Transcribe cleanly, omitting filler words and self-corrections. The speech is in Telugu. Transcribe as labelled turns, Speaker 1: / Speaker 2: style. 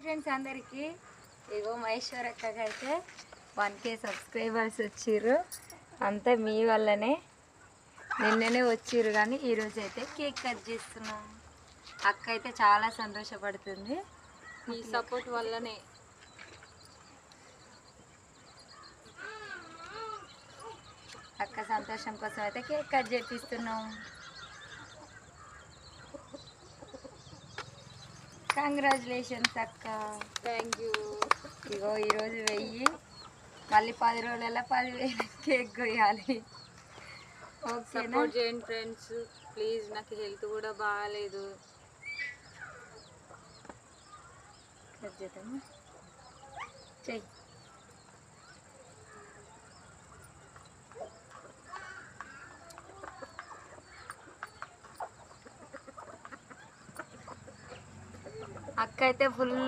Speaker 1: ఫ్రెండ్స్ అందరికీ ఇగో మహేశ్వర్ అక్కకి అయితే 1K సబ్స్క్రైబర్స్ వచ్చిర్రు. అంతా మీ వల్లనే. నిన్ననే వచ్చిర్రు కానీ ఈరోజు అయితే కేక్ కట్ చేస్తున్నాం. అక్క అయితే చాలా సంతోషపడుతుంది.
Speaker 2: మీ సపోర్ట్ వల్లనే.
Speaker 1: అక్క సంతోషం కోసం అయితే కేక్ కట్ చేపిస్తున్నాం. కంగ్రాచులేషన్స్ అక్క.
Speaker 2: Thank you.
Speaker 1: ఇగో ఈరోజు 1000, మళ్ళీ 10 రోజులలో 10,000 కేక్ కొయ్యాలి.
Speaker 2: సపోర్ట్ చేయండి ఫ్రెండ్స్ ప్లీజ్. నాకు హెల్త్ కూడా బాగాలేదు.
Speaker 1: చెయ్యి. అక్క అయితే ఫుల్